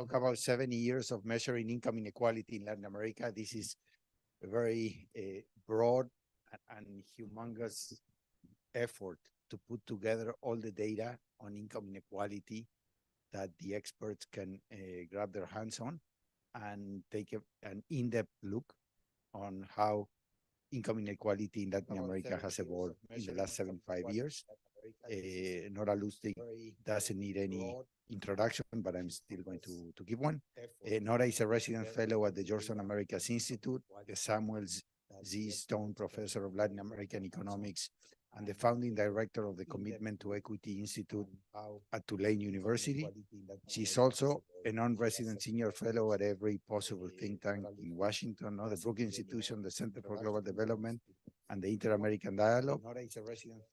talk about 70 years of measuring income inequality in Latin America. This is a very broad and humongous effort to put together all the data on income inequality that the experts can grab their hands on and take an in-depth look on how income inequality in Latin America has evolved in the last 75 years. Nora Lustig doesn't need any introduction, but I'm still going to give one. Nora is a resident fellow at the Georgetown Americas Institute, the Samuel Z. Stone Professor of Latin American Economics, and the founding director of the Commitment to Equity Institute at Tulane University. She's also a non-resident senior fellow at every possible think tank in Washington, the Brookings Institution, the Center for Global Development, and the Inter-American Dialogue.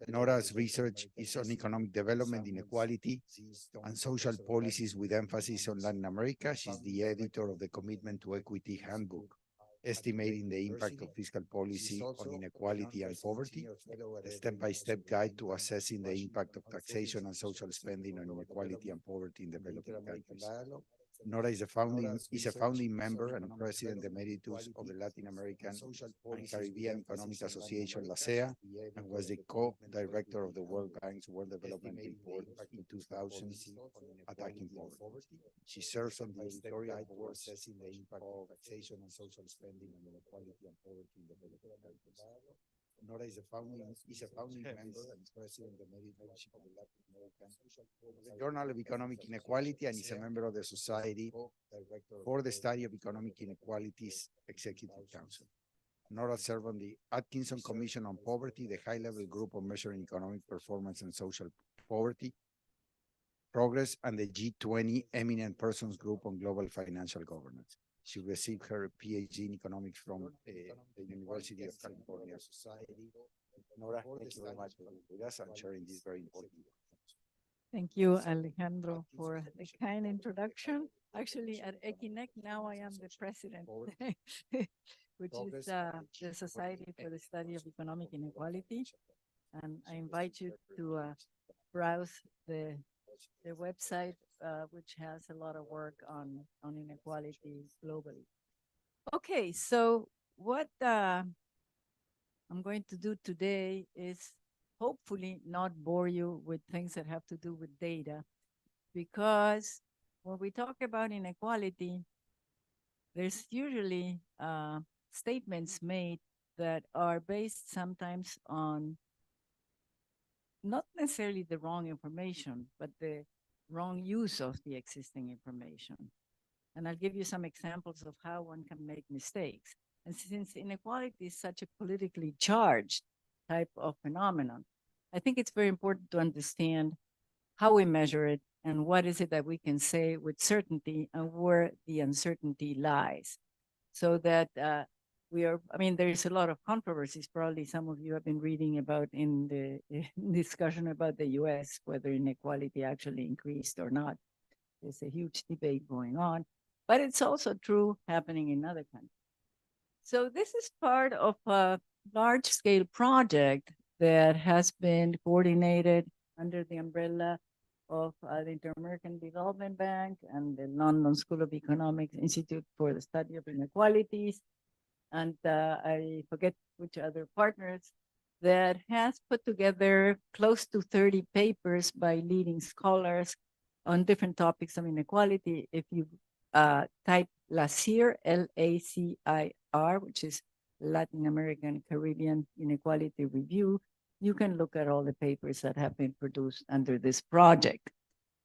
Nora's research is on economic development, inequality, and social policies with emphasis on Latin America. She's the editor of the Commitment to Equity Handbook, estimating the impact of fiscal policy on inequality and poverty, a step-by-step guide to assessing the impact of taxation and social spending on inequality and poverty in developing countries. Nora is a founding member and president emeritus of the Latin American and Caribbean Economic Association, LACEA, and was the co-director of the World Bank's World Development Report in 2000, Attacking Poverty. She serves on the editorial board assessing the impact of taxation and social spending on inequality and poverty in developing countries. Nora is a founding member and president emeritus of the Latin American Journal of Economic Inequality, and is a member of the Society for the Study of Economic Inequalities Executive Council. Nora served on the Atkinson Commission on Poverty, the high-level group on measuring economic performance and social poverty progress, and the G20 Eminent Persons Group on Global Financial Governance. She received her PhD in economics from the University of California Society. Nora, thank you very much for being with us and sharing this very important. Thank you, Alejandro, for the kind introduction. Actually, at Equinec, now I am the president, which is the Society for the Study of Economic Inequality. And I invite you to browse the website, which has a lot of work on inequality globally. Okay, so what I'm going to do today is hopefully not bore you with things that have to do with data, because when we talk about inequality, there's usually statements made that are based sometimes on not necessarily the wrong information, but the wrong use of the existing information. And I'll give you some examples of how one can make mistakes. And since inequality is such a politically charged type of phenomenon, I think it's very important to understand how we measure it and what is it that we can say with certainty and where the uncertainty lies. So that there's a lot of controversies. Probably some of you have been reading about in the discussion about the US, whether inequality actually increased or not. There's a huge debate going on, but it's also true happening in other countries. So this is part of a large-scale project that has been coordinated under the umbrella of the Inter-American Development Bank and the London School of Economics Institute for the Study of Inequalities, and I forget which other partners, that has put together close to 30 papers by leading scholars on different topics of inequality. If you type LACIR, L-A-C-I-R, which is Latin American Caribbean Inequality Review, you can look at all the papers that have been produced under this project.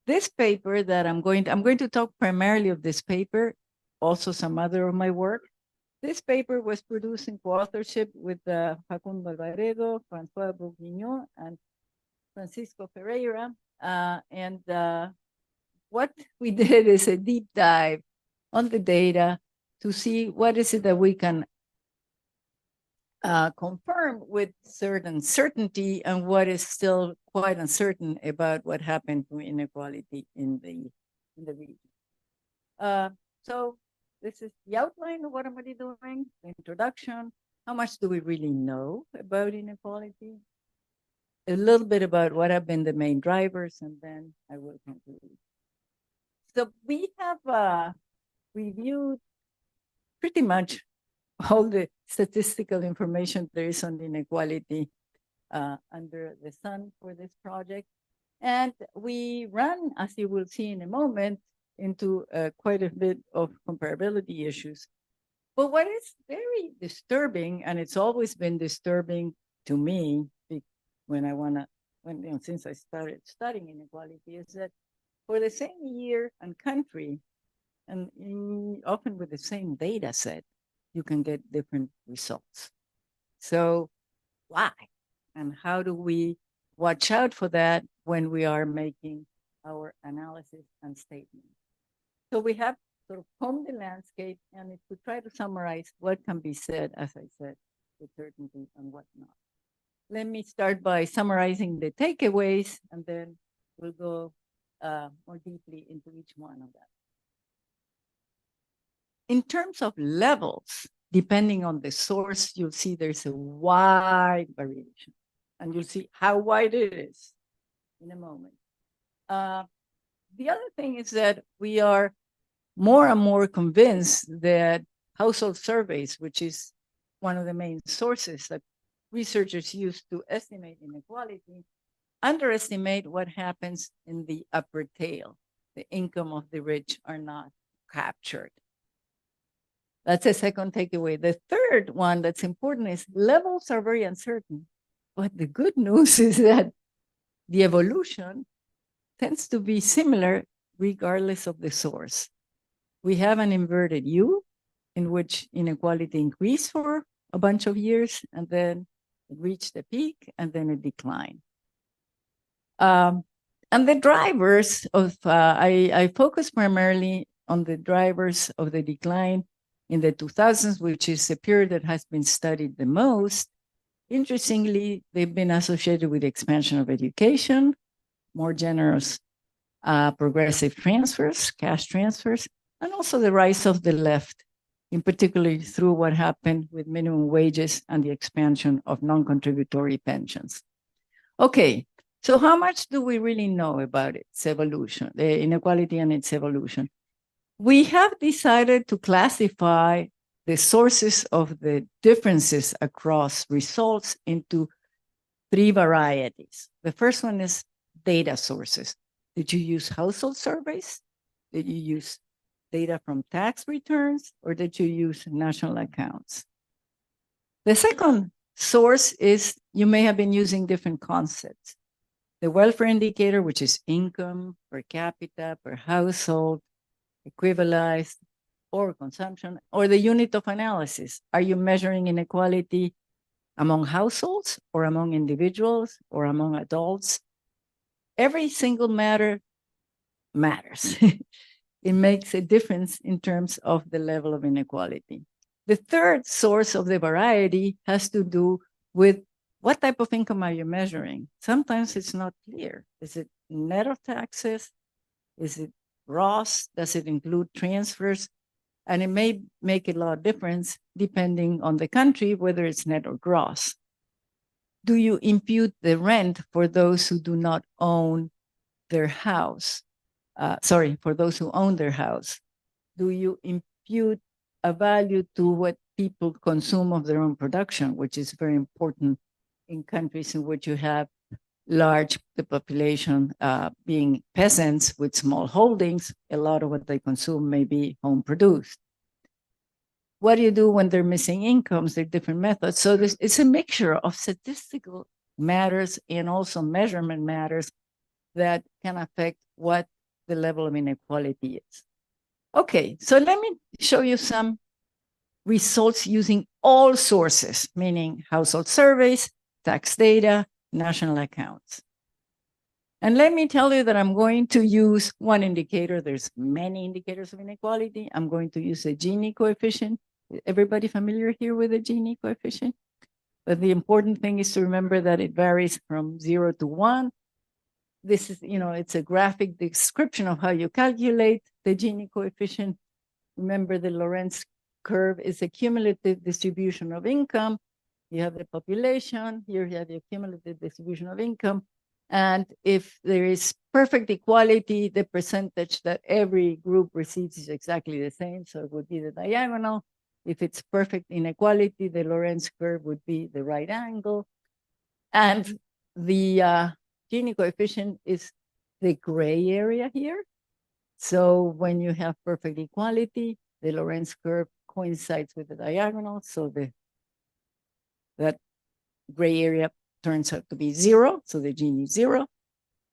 This paper that I'm going to talk primarily of this paper, also some other of my work. This paper was produced in co-authorship with Facundo Alvaredo, François Bourguignon, and Francisco Ferreira. What we did is a deep dive on the data to see what is it that we can confirm with certain certainty and what is still quite uncertain about what happened to inequality in the region. So this is the outline of what I'm going to be doing, the introduction. How much do we really know about inequality? A little bit about what have been the main drivers, and then I will conclude. So we have reviewed pretty much all the statistical information there is on inequality under the sun for this project. And we run, as you will see in a moment, into quite a bit of comparability issues. But what is very disturbing, and it's always been disturbing to me when since I started studying inequality, is that for the same year and country, and often with the same data set, you can get different results. So why? And how do we watch out for that when we are making our analysis and statement? So we have sort of combed the landscape, and if we try to summarize what can be said, as I said, with certainty and what not. Let me start by summarizing the takeaways, and then we'll go more deeply into each one of them. In terms of levels, depending on the source, you'll see there's a wide variation, and you'll see how wide it is in a moment. The other thing is that we are more and more convinced that household surveys, which is one of the main sources that researchers use to estimate inequality, underestimate what happens in the upper tail. The income of the rich are not captured. That's a second takeaway. The third one that's important is levels are very uncertain. But the good news is that the evolution tends to be similar regardless of the source. We have an inverted U in which inequality increased for a bunch of years, and then it reached a peak, and then it declined. And the drivers of, I focus primarily on the drivers of the decline in the 2000s, which is the period that has been studied the most. Interestingly, they've been associated with the expansion of education, more generous progressive transfers, cash transfers, and also the rise of the left, in particular through what happened with minimum wages and the expansion of non-contributory pensions. Okay, so how much do we really know about its evolution, the inequality and its evolution? We have decided to classify the sources of the differences across results into three varieties. The first one is data sources. Did you use household surveys? Did you use data from tax returns, or did you use national accounts? The second source is you may have been using different concepts. The welfare indicator, which is income per capita, per household, equivalized, or consumption, or the unit of analysis. Are you measuring inequality among households, or among individuals, or among adults? Every single matter matters. It makes a difference in terms of the level of inequality. The third source of the variety has to do with what type of income are you measuring? Sometimes it's not clear. Is it net of taxes? Is it gross? Does it include transfers? And it may make a lot of difference depending on the country, whether it's net or gross. Do you impute the rent for those who do not own their house? For those who own their house. Do you impute a value to what people consume of their own production, which is very important in countries in which you have the population being peasants with small holdings? A lot of what they consume may be home produced. What do you do when they're missing incomes? There are different methods. So it's a mixture of statistical matters and also measurement matters that can affect what the level of inequality is. Okay, so let me show you some results using all sources, meaning household surveys, tax data, national accounts. And let me tell you that I'm going to use one indicator. There's many indicators of inequality. I'm going to use a Gini coefficient. Everybody familiar here with the Gini coefficient? But the important thing is to remember that it varies from 0 to 1. This is, it's a graphic description of how you calculate the Gini coefficient. Remember, the Lorentz curve is a cumulative distribution of income. You have the population. Here you have the cumulative distribution of income. And if there is perfect equality, the percentage that every group receives is exactly the same. So it would be the diagonal. If it's perfect inequality, the Lorentz curve would be the right angle. And the Gini coefficient is the gray area here. So when you have perfect equality, the Lorentz curve coincides with the diagonal. So that gray area turns out to be 0. So the Gini is 0.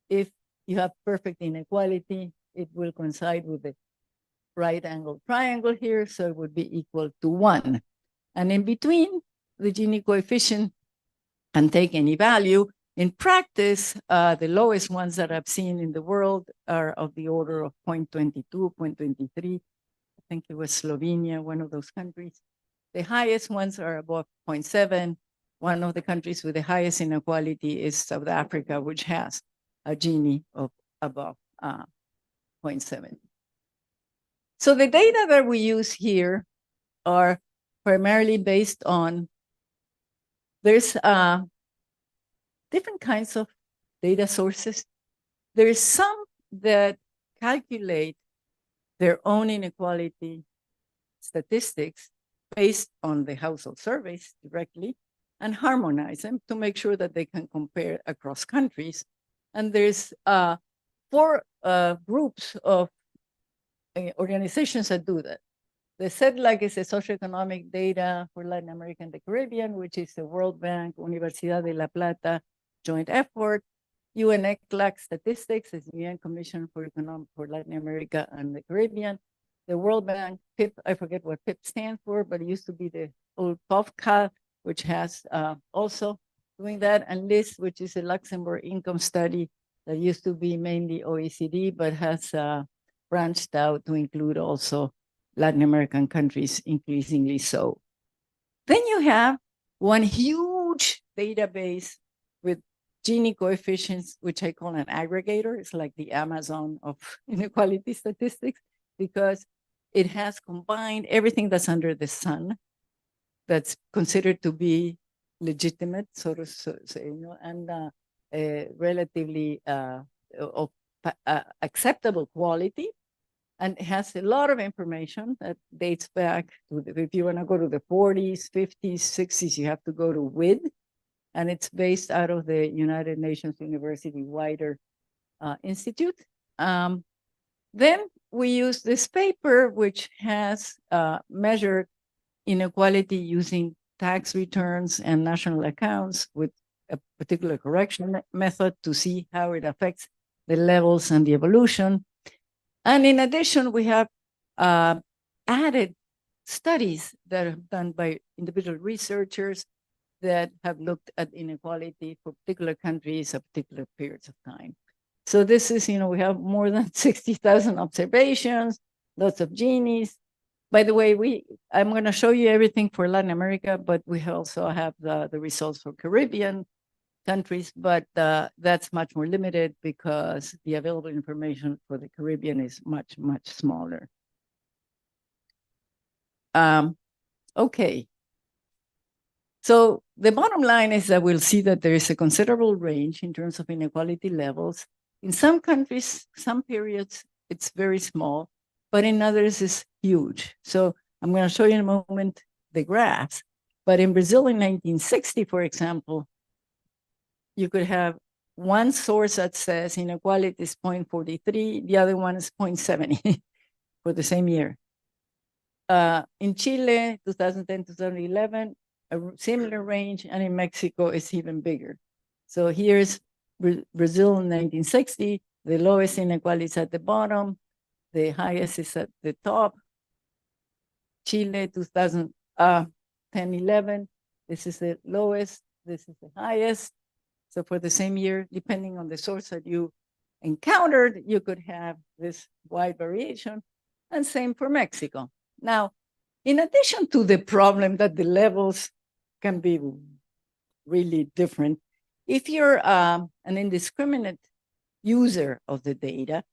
If you have perfect inequality, it will coincide with the right angle triangle here. So it would be equal to 1. And in between, the Gini coefficient can take any value. In practice, the lowest ones that I've seen in the world are of the order of 0.22, 0.23. I think it was Slovenia, one of those countries. The highest ones are above 0.7. One of the countries with the highest inequality is South Africa, which has a Gini of above 0.7. So the data that we use here are primarily based on, there's different kinds of data sources. There is some that calculate their own inequality statistics based on the household surveys directly and harmonize them to make sure that they can compare across countries. And there's 4 groups of organizations that do that. The CEDLAC is the socioeconomic data for Latin America and the Caribbean, which is the World Bank, Universidad de La Plata joint effort. UNECLAC Statistics is the UN Commission for Latin America and the Caribbean. The World Bank, PIP, I forget what PIP stands for, but it used to be the old POFCA, which has also doing that, and LIS, which is a Luxembourg income study that used to be mainly OECD, but has branched out to include also Latin American countries, increasingly so. Then you have one huge database with Gini coefficients, which I call an aggregator. It's like the Amazon of inequality statistics, because it has combined everything that's under the sun that's considered to be legitimate, so to say, you know, and relatively of acceptable quality. And it has a lot of information that dates back to if you want to go to the 40s, 50s, 60s, you have to go to WID. And it's based out of the United Nations University Wider Institute. Then we use this paper, which has measured inequality using tax returns and national accounts with a particular correction method to see how it affects the levels and the evolution. And in addition, we have added studies that are done by individual researchers that have looked at inequality for particular countries at particular periods of time. So this is, you know, we have more than 60,000 observations, lots of Ginis. By the way, I'm going to show you everything for Latin America, but we also have the results for Caribbean countries, but that's much more limited because the available information for the Caribbean is much, much smaller. Okay. So the bottom line is that we'll see that there is a considerable range in terms of inequality levels. In some countries, some periods, it's very small, but in others it's huge. So I'm going to show you in a moment the graphs. But in Brazil in 1960, for example, you could have one source that says inequality is 0.43, the other one is 0.70 for the same year. In Chile, 2010, 2011, a similar range, and in Mexico, it's even bigger. So here's Brazil in 1960, the lowest inequality is at the bottom, the highest is at the top. Chile, 2010, 11, this is the lowest, this is the highest. So for the same year, depending on the source that you encountered, you could have this wide variation, and same for Mexico. Now, in addition to the problem that the levels can be really different, if you're an indiscriminate user of the data,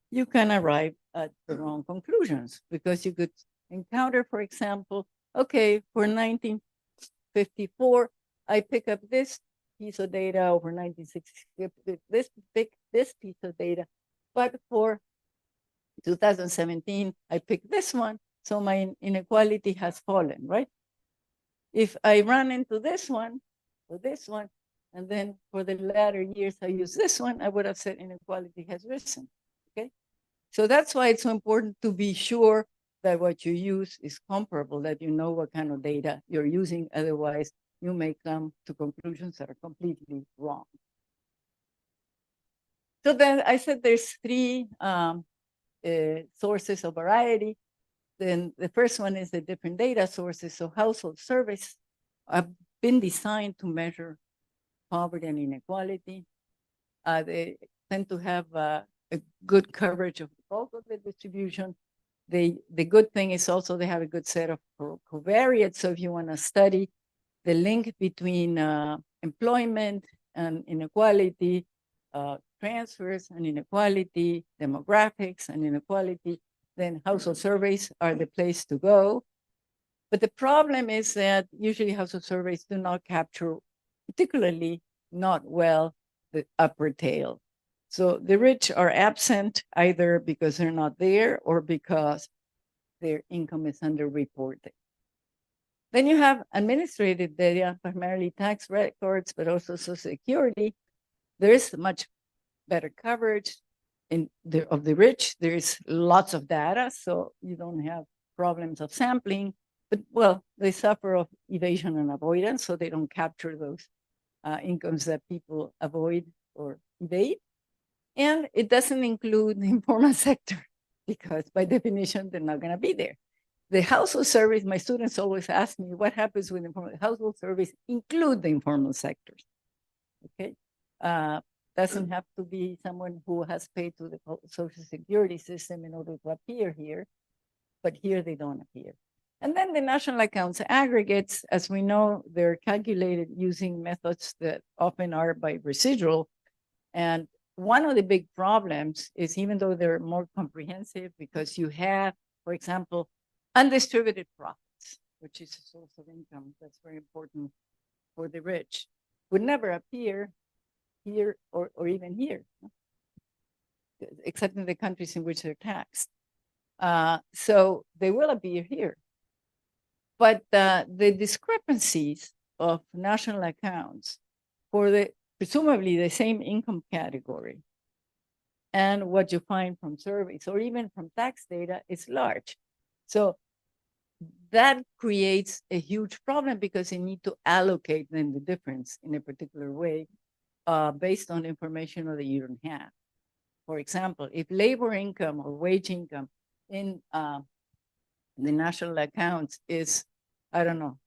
you can arrive at the wrong conclusions, because you could encounter, for example, okay, for 1954, I pick up this piece of data over 1960, this piece of data. But for 2017, I picked this one. So my inequality has fallen, right? If I run into this one, or this one, and then for the latter years, I use this one, I would have said inequality has risen, okay? So that's why it's so important to be sure that what you use is comparable, that you know what kind of data you're using. Otherwise, you may come to conclusions that are completely wrong. So then I said there's three sources of variety. Then the first one is the different data sources. So household surveys have been designed to measure poverty and inequality. They tend to have a good coverage of the bulk of the distribution. The good thing is also they have a good set of covariates. So if you want to study the link between employment and inequality, transfers and inequality, demographics and inequality, then household surveys are the place to go. But the problem is that usually household surveys do not capture, particularly not well, the upper tail. So the rich are absent either because they're not there or because their income is underreported. Then you have administrative data, primarily tax records, but also Social Security. There is much better coverage of the rich. There is lots of data, so you don't have problems of sampling. But well, they suffer of evasion and avoidance, so they don't capture those incomes that people avoid or evade. And it doesn't include the informal sector because by definition, they're not going to be there. The household surveys, my students always ask me, what happens with informal household surveys include the informal sectors, okay? Doesn't have to be someone who has paid to the Social Security system in order to appear here, but here they don't appear. And then the national accounts aggregates, as we know, they're calculated using methods that often are by residual. And one of the big problems is even though they're more comprehensive because you have, for example, undistributed profits, which is a source of income that's very important for the rich, would never appear here or even here, except in the countries in which they're taxed. So they will appear here. But the discrepancies of national accounts for the presumably the same income category and what you find from surveys or even from tax data is large. So that creates a huge problem because you need to allocate then the difference in a particular way based on information that you don't have. For example, if labor income or wage income in the national accounts is, I don't know,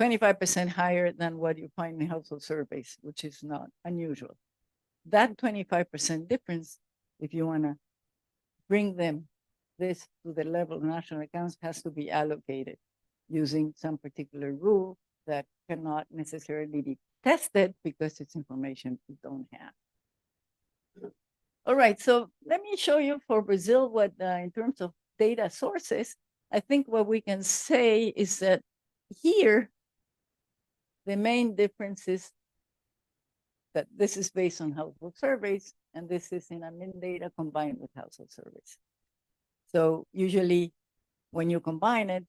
25% higher than what you find in household surveys, which is not unusual. That 25% difference, if you want to bring this to the level of national accounts, has to be allocated using some particular rule that cannot necessarily be tested because it's information we don't have. All right, so let me show you for Brazil what, in terms of data sources, I think what we can say is that here, the main difference is that this is based on household surveys, and this is in admin data combined with household surveys. So usually when you combine it,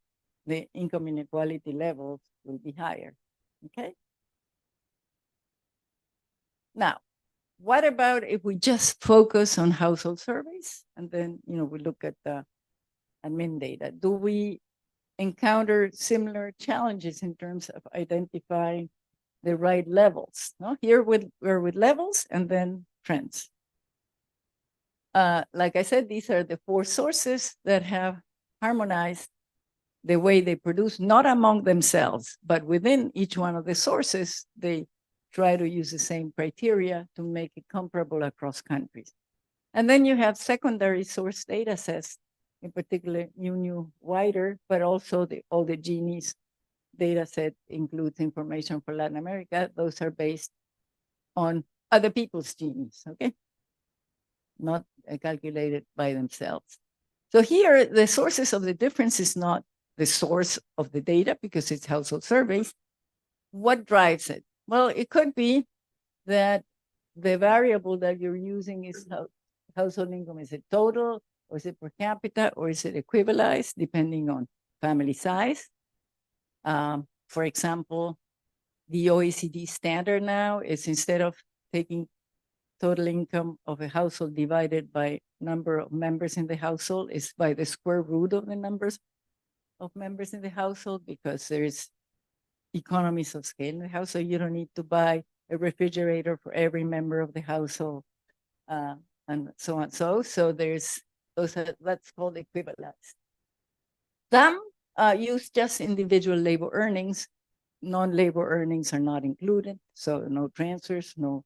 the income inequality levels will be higher, okay? Now, what about if we just focus on household surveys and then, we look at the admin data? Do we encounter similar challenges in terms of identifying the right levels? No, here we're with levels and then trends. Like I said, these are the 4 sources that have harmonized the way they produce, not among themselves, but within each one of the sources, they try to use the same criteria to make it comparable across countries. And then you have secondary source data sets, in particular, UNU wider, but also all the Gini's data set includes information for Latin America. Those are based on other people's Gini's, okay? Not calculated by themselves. So here, the sources of the difference is not the source of the data because it's household surveys. What drives it? Well, it could be that the variable that you're using is household income. Is it total, or is it per capita, or is it equivalized, depending on family size? For example, the OECD standard now is, instead of taking total income of a household divided by number of members in the household, is by the square root of the numbers of members in the household, because there is economies of scale in the house. So you don't need to buy a refrigerator for every member of the household, and so on. So there's that's called equivalized. Some use just individual labor earnings. Non-labor earnings are not included, so no transfers, no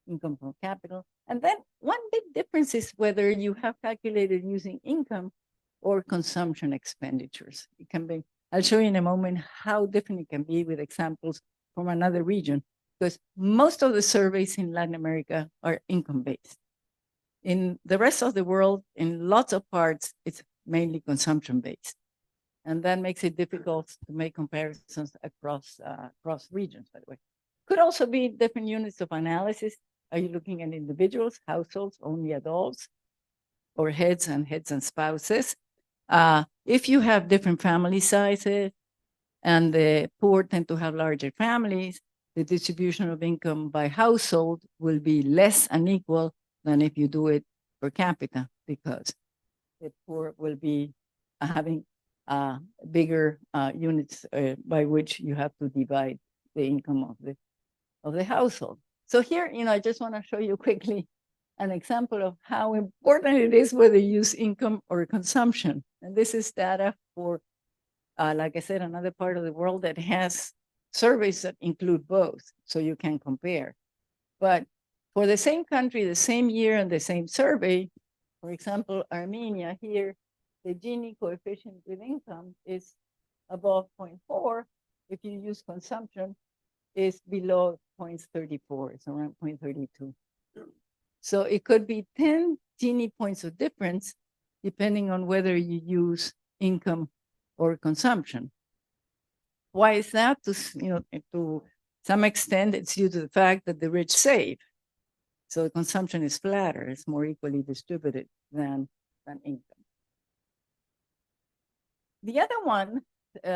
income from capital. And then one big difference is whether you have calculated using income or consumption expenditures. It can be, I'll show you in a moment how different it can be with examples from another region, because most of the surveys in Latin America are income-based. In the rest of the world, in lots of parts, it's mainly consumption-based. And that makes it difficult to make comparisons across regions, by the way. Could also be different units of analysis. Are you looking at individuals, households, only adults, or heads and spouses? If you have different family sizes, and the poor tend to have larger families, the distribution of income by household will be less unequal than if you do it per capita, because the poor will be having bigger units by which you have to divide the income of the household. So here, I just want to show you quickly an example of how important it is whether you use income or consumption. And this is data for, like I said, another part of the world that has surveys that include both, so you can compare. But for the same country, the same year, and the same survey, for example, Armenia here, the Gini coefficient with income is above 0.4. If you use consumption, is below 0.34. It's around 0.32. So it could be 10 Gini points of difference, depending on whether you use income or consumption. Why is that? To some extent, it's due to the fact that the rich save. So consumption is flatter, it's more equally distributed than income. The other one,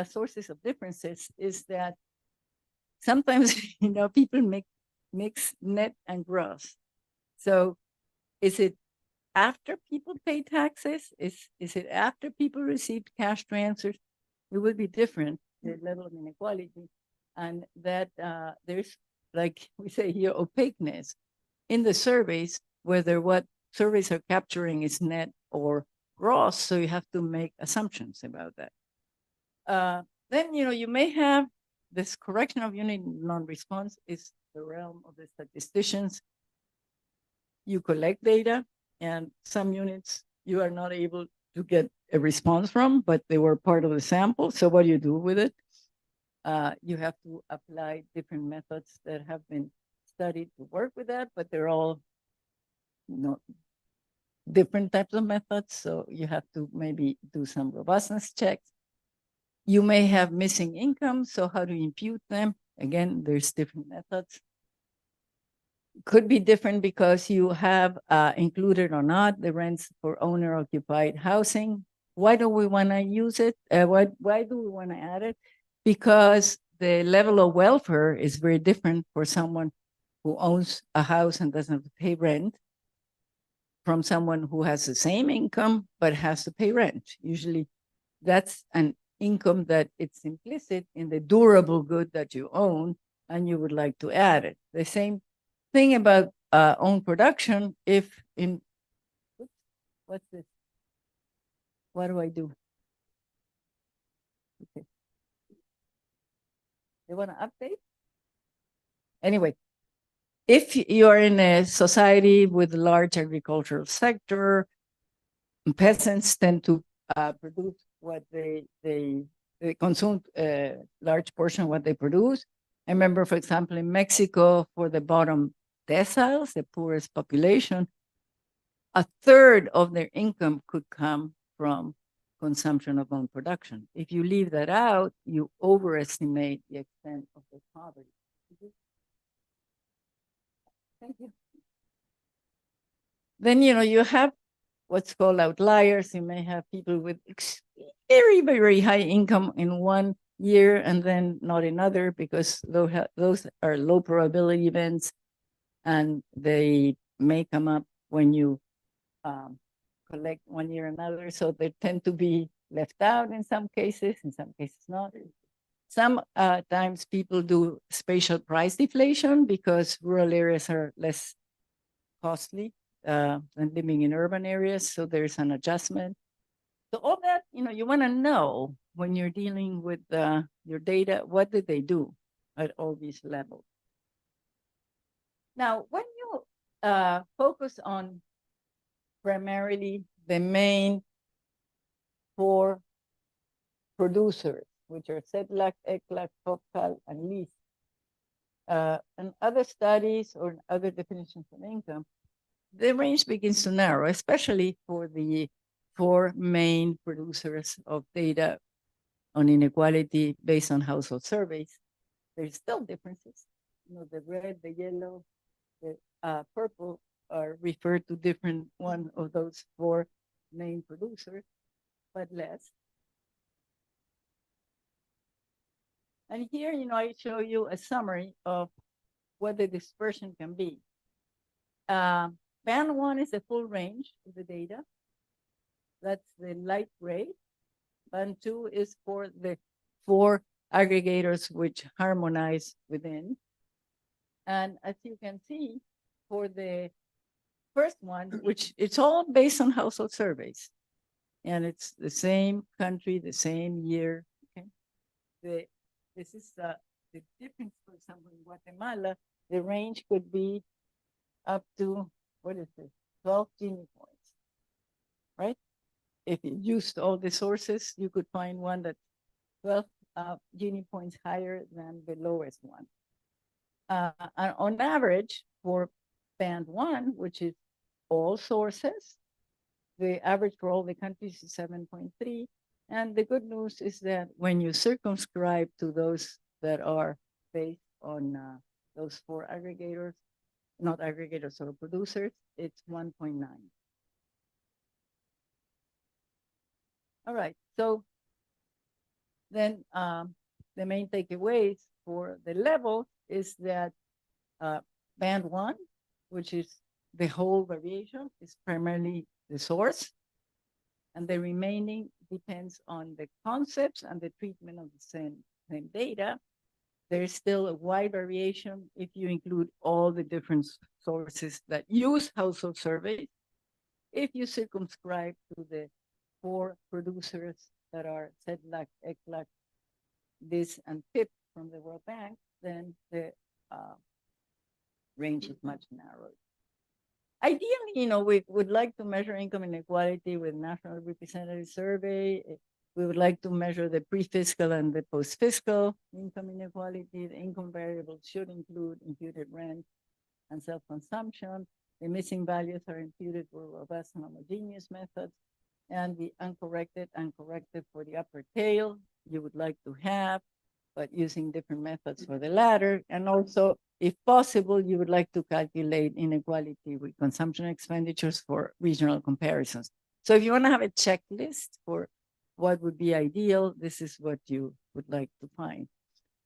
sources of differences, is that sometimes people mix net and gross. So is it after people pay taxes? Is it after people receive cash transfers? It will be different, the level of inequality, and that there's, like we say here, opaqueness in the surveys, whether what surveys are capturing is net or gross. So you have to make assumptions about that. Then you may have this correction of unit non-response is the realm of the statisticians. You collect data, and some units you are not able to get a response from, but they were part of the sample. So what do you do with it? You have to apply different methods that have been studied to work with that, but they're all different types of methods. So you have to maybe do some robustness checks. You may have missing income, so how do you impute them? Again, there's different methods. Could be different because you have included or not the rents for owner-occupied housing. Why do we want to use it? Why do we want to add it? Because the level of welfare is very different for someone who owns a house and doesn't have to pay rent from someone who has the same income but has to pay rent. Usually that's an income that it's implicit in the durable good that you own, and you would like to add it. The same thing about own production. If in, what's this? What do I do? Okay. You want to update? Anyway, if you're in a society with a large agricultural sector, peasants tend to produce what they consume a large portion of what they produce. I remember, for example, in Mexico, for the bottom deciles, the poorest population, a third of their income could come from consumption of own production. If you leave that out, you overestimate the extent of the poverty. Thank you. Then, you have what's called outliers. You may have people with very, very high income in one year and then not in other, because those are low probability events, and they may come up when you collect one year another. So they tend to be left out in some cases not. Some times people do spatial price deflation because rural areas are less costly than living in urban areas. So there's an adjustment. So all that, you want to know when you're dealing with your data, what did they do at all these levels? Now, when you focus on primarily the main 4 producers, which are SEDLAC, ECLAC, FOCAL, and LIS, and other studies or other definitions of income, the range begins to narrow, especially for the 4 main producers of data on inequality based on household surveys. There's still differences. The red, the yellow, the purple are referred to different one of those 4 main producers, but less. And here, I show you a summary of what the dispersion can be. Band 1 is the full range of the data. That's the light gray. Band 2 is for the 4 aggregators which harmonize within. And as you can see, for the first one, which it's all based on household surveys, and it's the same country, the same year. Okay, this is the difference. For example, in Guatemala, the range could be up to 12 Gini points, right? If you used all the sources, you could find one that's 12 Gini points higher than the lowest one. On average, for band 1, which is all sources, the average for all the countries is 7.3. And the good news is that when you circumscribe to those that are based on those 4 aggregators, not aggregators or producers, it's 1.9. All right, so then the main takeaways for the level is that band 1, which is the whole variation, is primarily the source, and the remaining depends on the concepts and the treatment of the same data. There's still a wide variation if you include all the different sources that use household surveys. If you circumscribe to the 4 producers that are SEDLAC, ECLAC, LIS, and PIP from the World Bank, then the range is much narrower. Ideally, we would like to measure income inequality with national representative survey. We would like to measure the pre-fiscal and the post-fiscal income inequality. The income variables should include imputed rent and self-consumption. The missing values are imputed for robust and homogeneous methods. And the uncorrected and corrected for the upper tail you would like to have, but using different methods for the latter. And also, if possible, you would like to calculate inequality with consumption expenditures for regional comparisons. So if you want to have a checklist for what would be ideal, this is what you would like to find.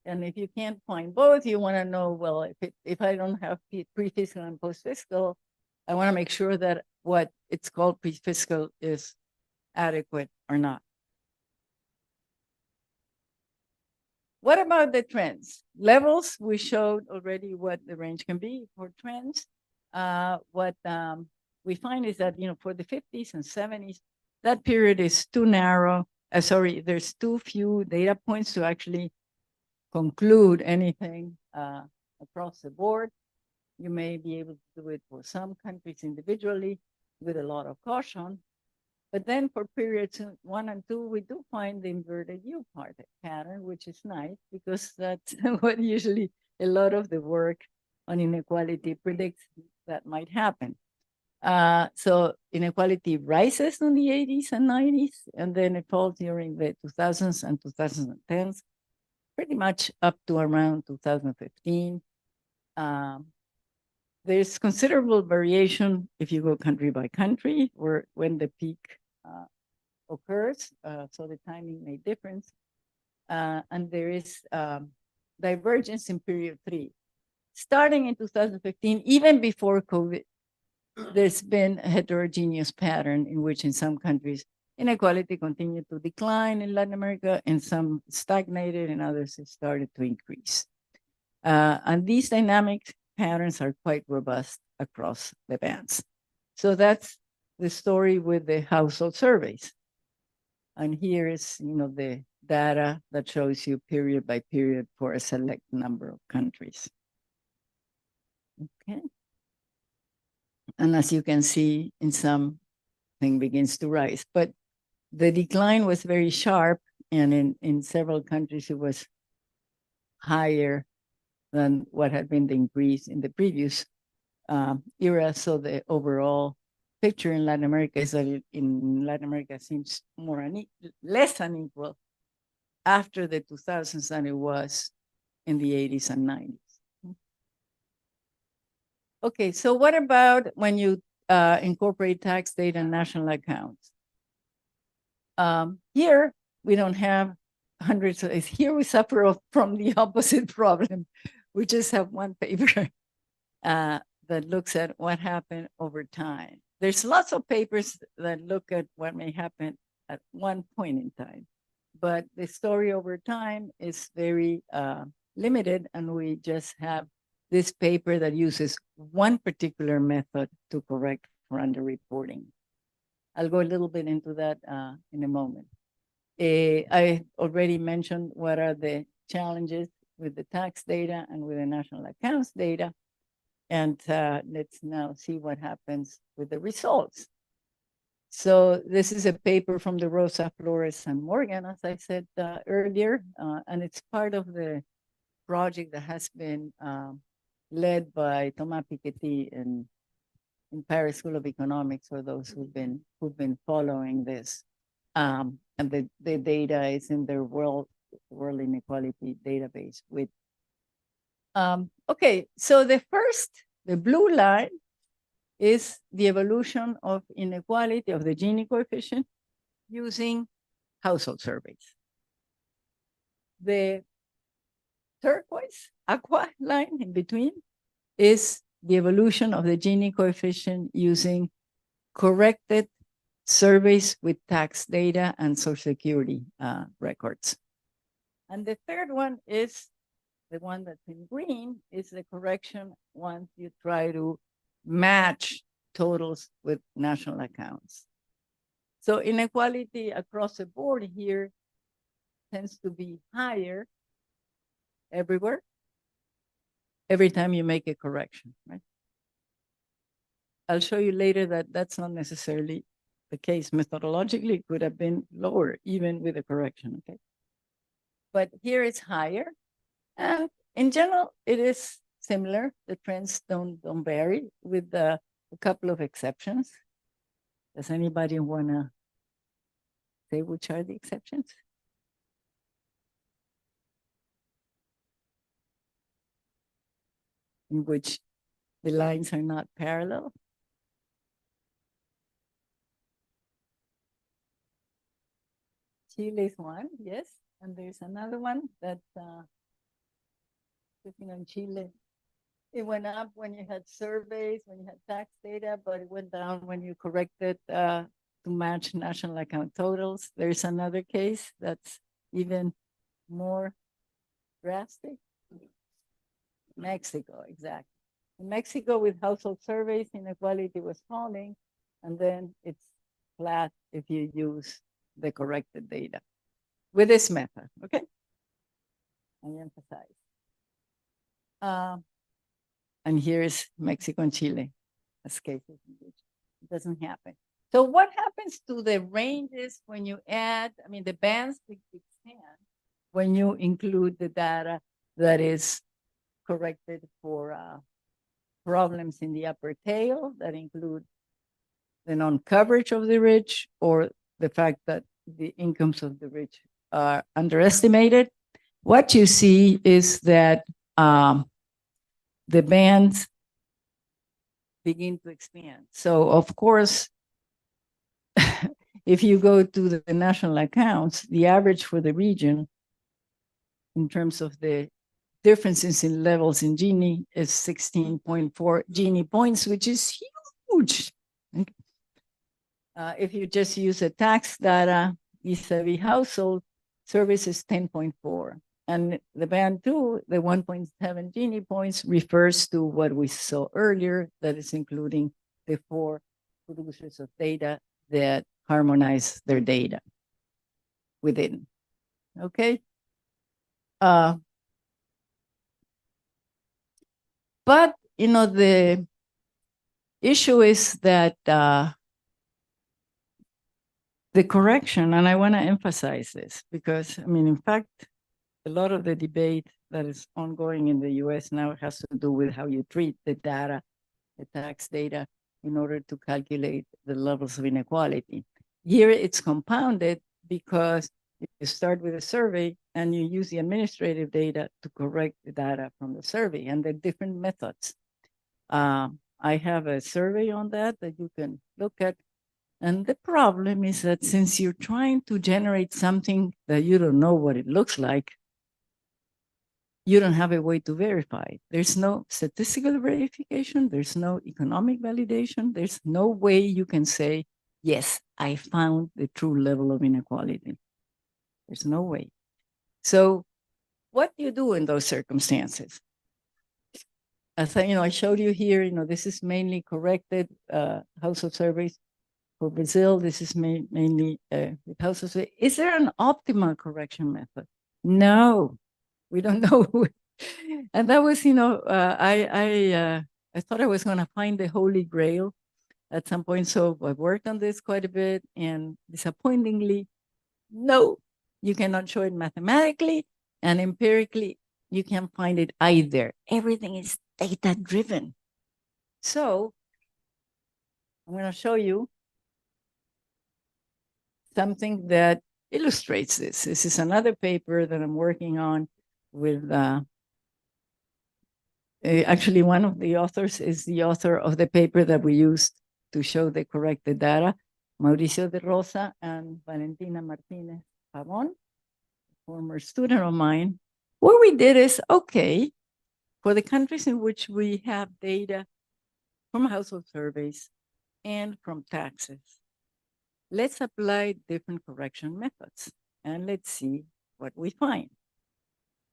And if you can't find both, you want to know, well, if I don't have pre-fiscal and post-fiscal, I want to make sure that what it's called pre-fiscal is adequate or not. What about the trends? Levels, we showed already what the range can be for trends. What we find is that, for the 50s and 70s, that period is too narrow. There's too few data points to actually conclude anything across the board. You may be able to do it for some countries individually with a lot of caution. But then for periods 1 and 2, we do find the inverted U pattern, which is nice because that's what usually a lot of the work on inequality predicts that might happen. So inequality rises in the 80s and 90s, and then it falls during the 2000s and 2010s, pretty much up to around 2015. There's considerable variation if you go country by country, or when the peak occurs, so the timing may differ. And there is divergence in period 3. Starting in 2015, even before COVID, there's been a heterogeneous pattern in which in some countries inequality continued to decline in Latin America, and some stagnated, and others have started to increase. And these dynamic patterns are quite robust across the bands. So that's the story with the household surveys. And here is, the data that shows you period by period for a select number of countries. Okay. And as you can see, in some thing begins to rise, but the decline was very sharp, and in several countries it was higher than what had been the increase in the previous era. So the overall picture in Latin America is that in Latin America seems less unequal after the 2000s than it was in the 80s and 90s. Okay, so what about when you incorporate tax data and national accounts? Here, we don't have hundreds of, here we suffer from the opposite problem. We just have one paper that looks at what happened over time. There's lots of papers that look at what may happen at one point in time, but the story over time is very limited, and we just have this paper that uses one particular method to correct for underreporting. I'll go a little bit into that in a moment. I already mentioned what are the challenges with the tax data and with the national accounts data. And let's now see what happens with the results. So this is a paper from the Rosa Flores and Morgan, as I said earlier, and it's part of the project that has been led by Thomas Piketty in Paris School of Economics, for those who've been following this. And the data is in their World Inequality database. With okay, so the blue line is the evolution of inequality of the Gini coefficient using household surveys. The turquoise aqua line in between is the evolution of the Gini coefficient using corrected surveys with tax data and Social Security records. And the third one is the one that's in green, is the correction once you try to match totals with national accounts. So inequality across the board here tends to be higher everywhere, every time you make a correction, right? I'll show you later that that's not necessarily the case. Methodologically, it could have been lower, even with a correction, okay? But here it's higher. And in general, it is similar. The trends don't vary, with a couple of exceptions. Does anybody want to say which are the exceptions? In which the lines are not parallel? Chile is one, yes. And there's another one that, looking on Chile, it went up when you had surveys, when you had tax data, but it went down when you corrected to match national account totals. There's another case that's even more drastic. Mexico, exactly. In Mexico, with household surveys, inequality was falling, and then it's flat if you use the corrected data with this method, okay? I emphasize. And here's Mexico and Chile as cases in which it doesn't happen. So what happens to the ranges when you add, I mean, the bands expand when you include the data that is corrected for problems in the upper tail that include the non-coverage of the rich, or the fact that the incomes of the rich are underestimated? What you see is that the bands begin to expand. So of course, if you go to the national accounts, the average for the region in terms of the differences in levels in Gini is 16.4 Gini points, which is huge. If you just use the tax data vis-a-vis household, service is 10.4. And the band 2, the 1.7 Gini points, refers to what we saw earlier, that is including the 4 producers of data that harmonize their data within. Okay? But, you know, the issue is that the correction, and I want to emphasize this because, I mean, in fact, a lot of the debate that is ongoing in the US now has to do with how you treat the data, the tax data, in order to calculate the levels of inequality. Here it's compounded because you start with a survey and you use the administrative data to correct the data from the survey, and there are different methods. I have a survey on that you can look at. And the problem is that since you're trying to generate something that you don't know what it looks like, you don't have a way to verify it. There's no statistical verification. There's no economic validation. There's no way you can say, yes, I found the true level of inequality. There's no way. So what do you do in those circumstances? As I showed you here, this is mainly corrected household surveys. For Brazil, this is mainly with household surveys. Is there an optimal correction method? No, we don't know. And that was, I thought I was going to find the holy grail at some point. So I worked on this quite a bit, and disappointingly, no, you cannot show it mathematically, and empirically, you can't find it either. Everything is data-driven. So I'm going to show you something that illustrates this. This is another paper that I'm working on with, actually one of the authors is the author of the paper that we used to show the corrected data, Mauricio de Rosa and Valentina Martinez Pavon, former student of mine. What we did is, okay, for the countries in which we have data from household surveys and from taxes, let's apply different correction methods and let's see what we find.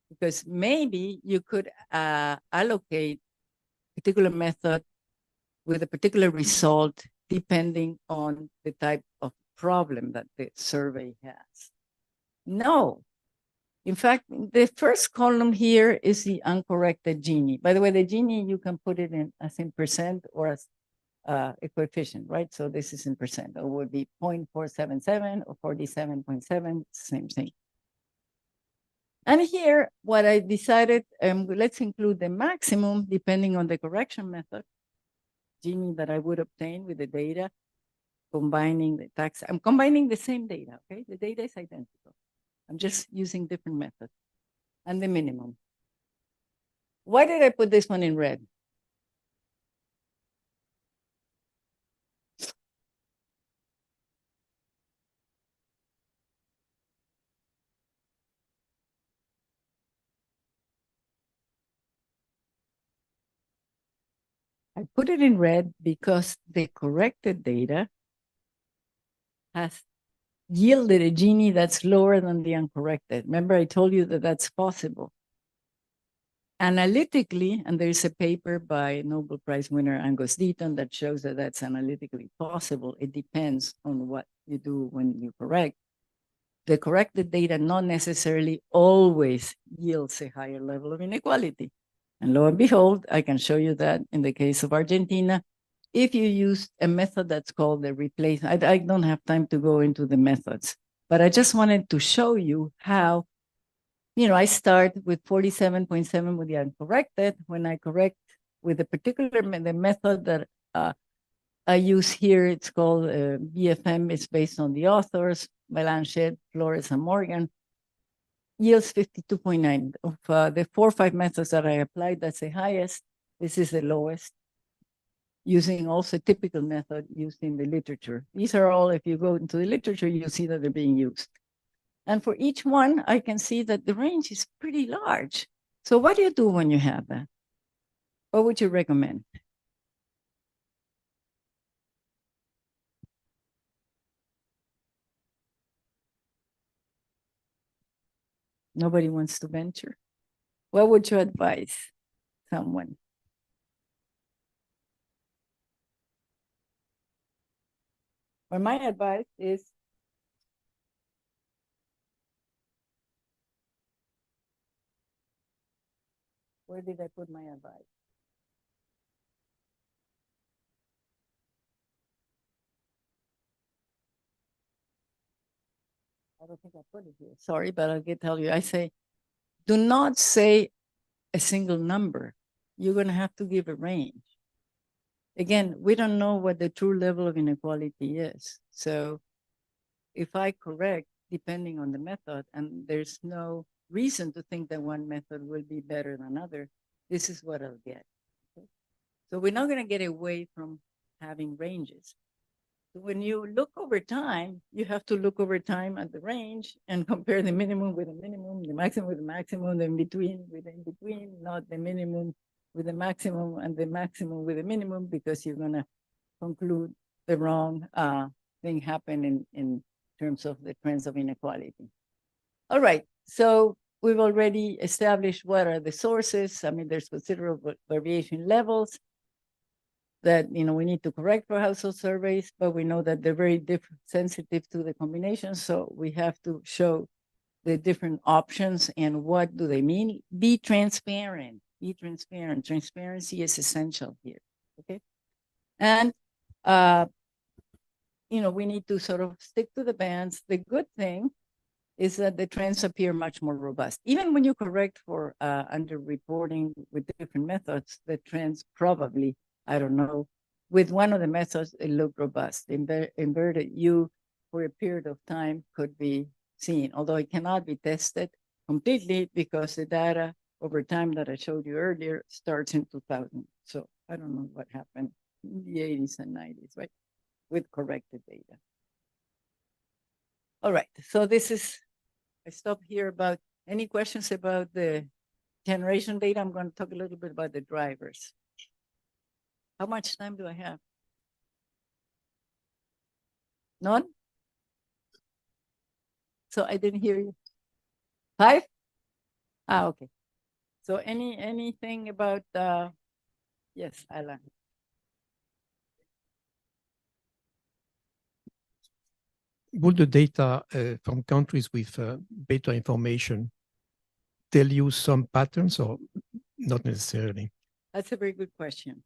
Because maybe you could allocate a particular method with a particular result depending on the type of problem that the survey has. No. In fact, the first column here is the uncorrected Gini. By the way, the Gini, you can put it in as in percent or as a coefficient, right? So this is in percent. It would be 0.477 or 47.7, same thing. And here, what I decided, let's include the maximum depending on the correction method, Gini that I would obtain with the data, combining the tax. I'm combining the same data, okay? The data is identical. I'm just using different methods. And the minimum. Why did I put this one in red? I put it in red because the corrected data has yielded a Gini that's lower than the uncorrected. Remember, I told you that that's possible. Analytically, and there's a paper by Nobel Prize winner Angus Deaton that shows that that's analytically possible. It depends on what you do when you correct. The corrected data not necessarily always yields a higher level of inequality. And lo and behold, I can show you that in the case of Argentina, if you use a method that's called the replacement. I don't have time to go into the methods, but I just wanted to show you how, I start with 47.7 with the uncorrected. When I correct with the the method that I use here, it's called BFM. It's based on the authors, Belanchet, Flores, and Morgan. Yields 52.9. Of the 4 or 5 methods that I applied, that's the highest. This is the lowest. using also a typical method used in the literature. These are all, if you go into the literature, you'll see that they're being used. And for each one, I can see that the range is pretty large. So what do you do when you have that? What would you recommend? Nobody wants to venture. What would you advise someone? Well, my advice is where did I put my advice? I don't think I put it here. Sorry, but I'll tell you. I say, do not say a single number. You're going to have to give a range. Again, we don't know what the true level of inequality is. So if I correct, depending on the method, and there's no reason to think that one method will be better than another, this is what I'll get. Okay? So we're not going to get away from having ranges. When you look over time, you have to look over time at the range and compare the minimum with the minimum, the maximum with the maximum, the in between with the in between, not the minimum with the maximum and the maximum with the minimum, because you're going to conclude the wrong thing happen in terms of the trends of inequality. All right, so we've already established what are the sources. I mean, there's considerable variation levels that we need to correct for household surveys, but we know that they're very sensitive to the combination. So we have to show the different options and what do they mean. Be transparent. Be transparent. Transparency is essential here. Okay, and we need to sort of stick to the bands. The good thing is that the trends appear much more robust. Even when you correct for underreporting with different methods, the trends probably, I don't know, with one of the methods, it looked robust. Inverted U for a period of time could be seen, although it cannot be tested completely because the data over time that I showed you earlier starts in 2000. So I don't know what happened in the 80s and 90s, right, with corrected data. All right, so I stop here about any questions about the generation data. I'm going to talk a little bit about the drivers. How much time do I have? None? So I didn't hear you. 5? Okay. So anything about, yes, Alan. Would the data from countries with better information tell you some patterns or not necessarily? That's a very good question.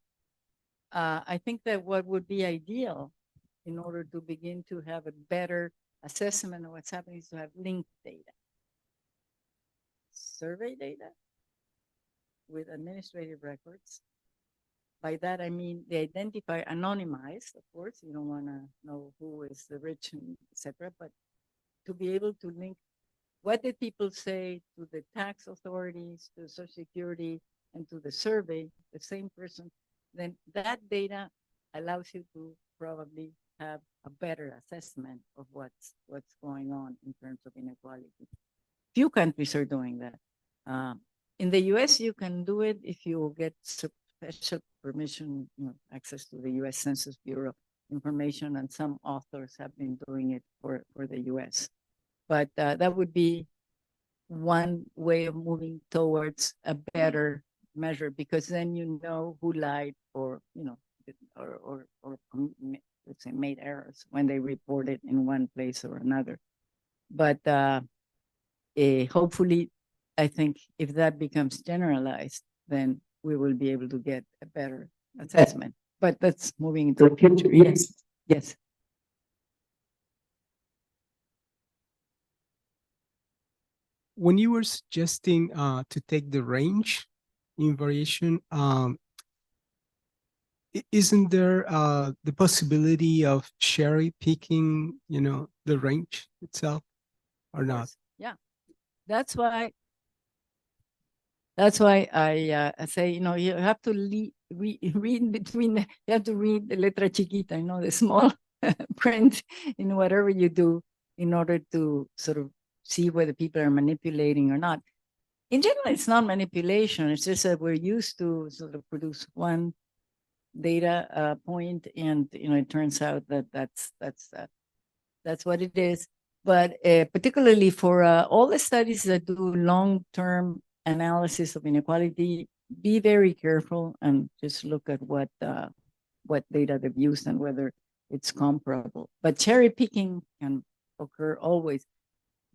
I think that what would be ideal in order to begin to have a better assessment of what's happening is to have linked data. Survey data with administrative records. By that, I mean they identify anonymized, of course. You don't want to know who is the rich, etc. But to be able to link what did people say to the tax authorities, to Social Security, and to the survey, the same person, then that data allows you to probably have a better assessment of what's going on in terms of inequality. Few countries are doing that. In the US, you can do it if you get special permission, access to the US Census Bureau information, and some authors have been doing it for the US. But that would be one way of moving towards a better measure, because then you know who lied or let's say made errors when they reported in one place or another. But hopefully, I think if that becomes generalized, then we will be able to get a better assessment. But that's moving into the future. Yes. Yes. When you were suggesting to take the range in variation, isn't there the possibility of cherry picking, the range itself, or not? Yeah, that's why I say, you have to read between, you have to read the letra chiquita, the small print in whatever you do in order to sort of see whether people are manipulating or not. In general, it's not manipulation. It's just that we're used to sort of produce one data point, and it turns out that that's what it is. But particularly for all the studies that do long-term analysis of inequality, be very careful and just look at what data they've used and whether it's comparable. But cherry picking can occur always.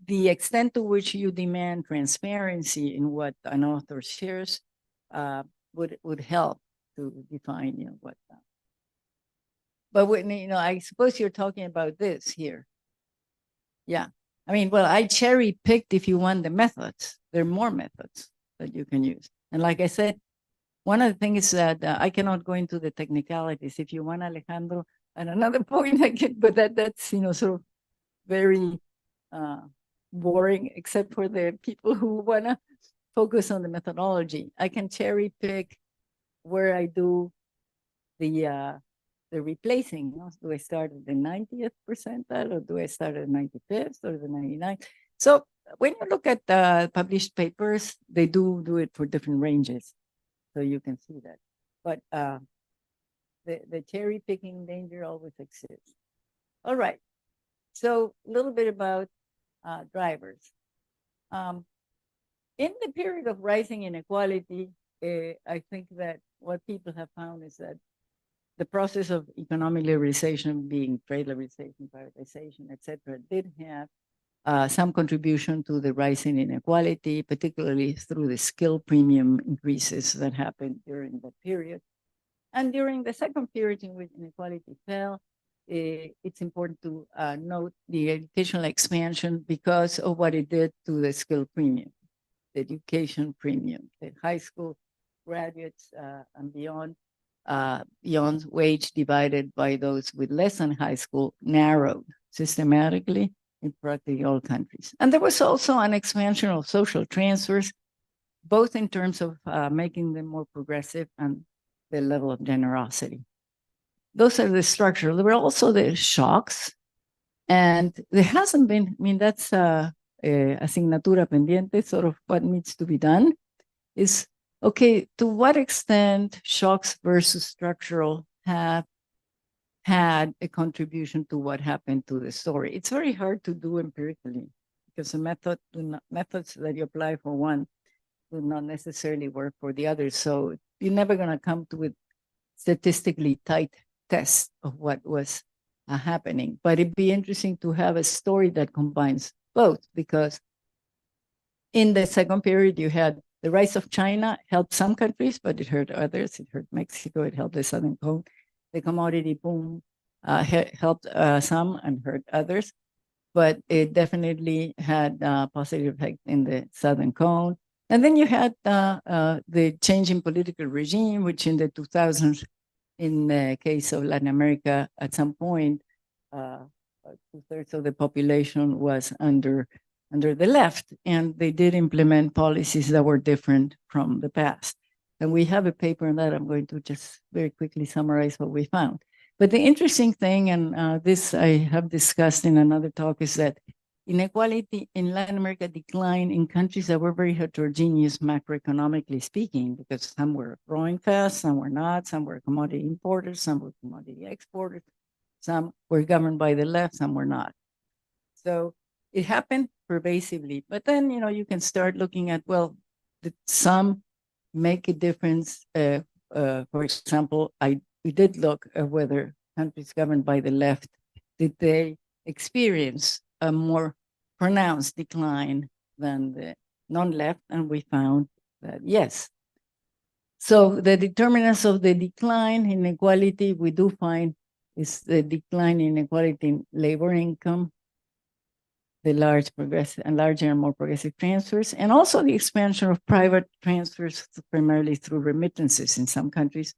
The extent to which you demand transparency in what an author shares would help to define what. But when I suppose you're talking about this here. Yeah, I mean, well, I cherry picked if you want the methods. There are more methods that you can use, and like I said, one of the things that I cannot go into the technicalities. If you want, Alejandro, at another point I can, but that's sort of very boring, except for the people who want to focus on the methodology. I can cherry pick where I do the replacing. Do I start at the 90th percentile, or do I start at the 95th or the 99th? So when you look at published papers, they do it for different ranges. So you can see that. But the cherry picking danger always exists. All right. So a little bit about drivers. In the period of rising inequality, I think that what people have found is that the process of economic liberalization, being trade liberalization, privatization, etc., did have some contribution to the rising inequality, particularly through the skill premium increases that happened during that period. And during the second period in which inequality fell, it's important to note the educational expansion because of what it did to the skill premium, the education premium, the high school graduates and beyond wage divided by those with less than high school narrowed systematically in practically all countries. And there was also an expansion of social transfers, both in terms of making them more progressive and the level of generosity. Those are the structural. There were also the shocks, and there hasn't been, I mean, that's asignatura pendiente, sort of what needs to be done is, okay, to what extent shocks versus structural have had a contribution to what happened to the story? It's very hard to do empirically because the methods that you apply for one do not necessarily work for the other. So you're never going to come to a statistically tight test of what was happening. But it'd be interesting to have a story that combines both, because in the second period, you had the rise of China helped some countries, but it hurt others. It hurt Mexico. It helped the Southern Cone. The commodity boom helped some and hurt others, but it definitely had a positive effect in the Southern Cone. And then you had the change in political regime, which in the 2000s, in the case of Latin America, at some point, 2/3 of the population was under the left, and they did implement policies that were different from the past. And we have a paper on that. I'm going to just very quickly summarize what we found. But the interesting thing, and this I have discussed in another talk, is that inequality in Latin America declined in countries that were very heterogeneous macroeconomically speaking, because some were growing fast, some were not, some were commodity importers, some were commodity exporters, some were governed by the left, some were not. So it happened pervasively. But then, you can start looking at, well, did some make a difference? For example, we did look at whether countries governed by the left, did they experience a more pronounced decline than the non-left, and we found that yes. So the determinants of the decline in inequality we do find is the decline in inequality in labor income, the larger and more progressive transfers, and also the expansion of private transfers, primarily through remittances in some countries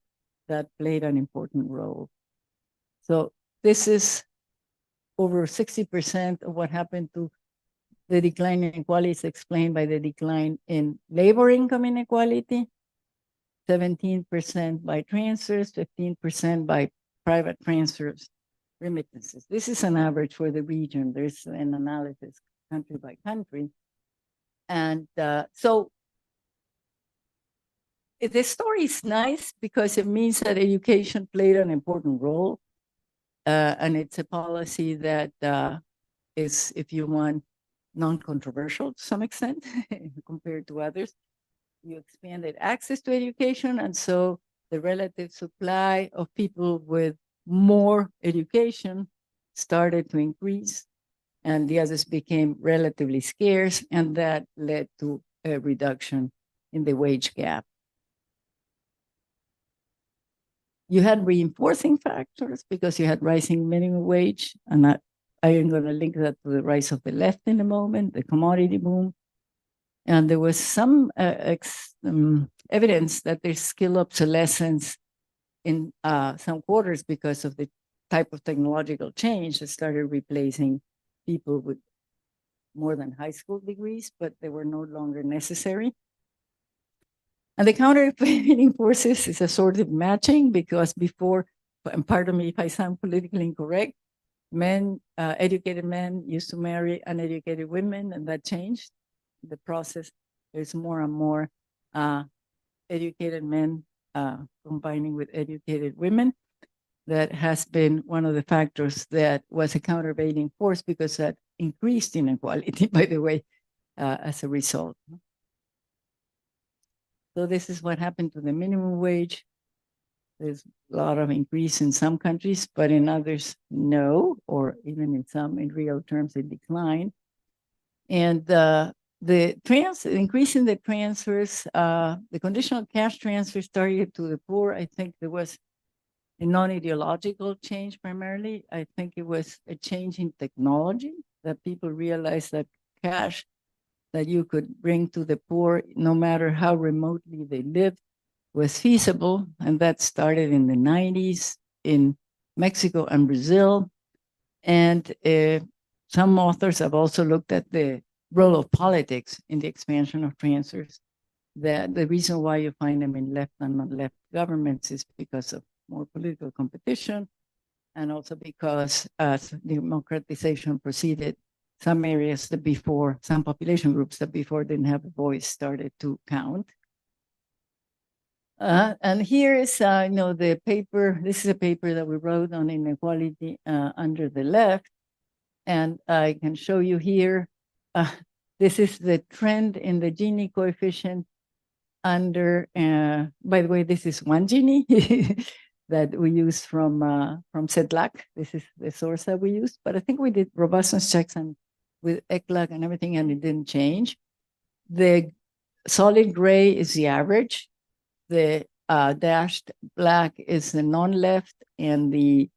that played an important role. So this is over 60% of what happened to the decline in inequality is explained by the decline in labor income inequality. 17% by transfers, 15% by private transfers, remittances. This is an average for the region. There's an analysis country by country. And so the story is nice because it means that education played an important role. And it's a policy that is, if you want, non-controversial to some extent compared to others. You expanded access to education, and so the relative supply of people with more education started to increase, and the others became relatively scarce, and that led to a reduction in the wage gap. You had reinforcing factors because you had rising minimum wage, and I am going to link that to the rise of the left in a moment, the commodity boom. And there was some evidence that there's skill obsolescence in some quarters because of the type of technological change that started replacing people with more than high school degrees, but they were no longer necessary. And the countervailing forces is a sort of matching because before, and pardon me if I sound politically incorrect, educated men used to marry uneducated women, and that changed. The process, there's more and more educated men combining with educated women. That has been one of the factors that was a countervailing force because that increased inequality, by the way, as a result. So this is what happened to the minimum wage. There's a lot of increase in some countries, but in others, no, or even in some, in real terms, it declined. And the increase in the transfers, the conditional cash transfers targeted to the poor, I think there was a non-ideological change primarily. I think it was a change in technology that people realized that cash that you could bring to the poor, no matter how remotely they lived, was feasible. And that started in the 90s in Mexico and Brazil. And some authors have also looked at the role of politics in the expansion of transfers. That the reason why you find them in left and non-left governments is because of more political competition, and also because as democratization proceeded, some areas that before, some population groups that before didn't have a voice started to count. And here is, the paper. This is a paper that we wrote on inequality under the left, and I can show you here. This is the trend in the Gini coefficient under. By the way, this is one Gini that we use from CEDLAC. This is the source that we used, but I think we did robustness checks and with ECLAC and everything, and it didn't change. The solid gray is the average. The dashed black is the non-left, and the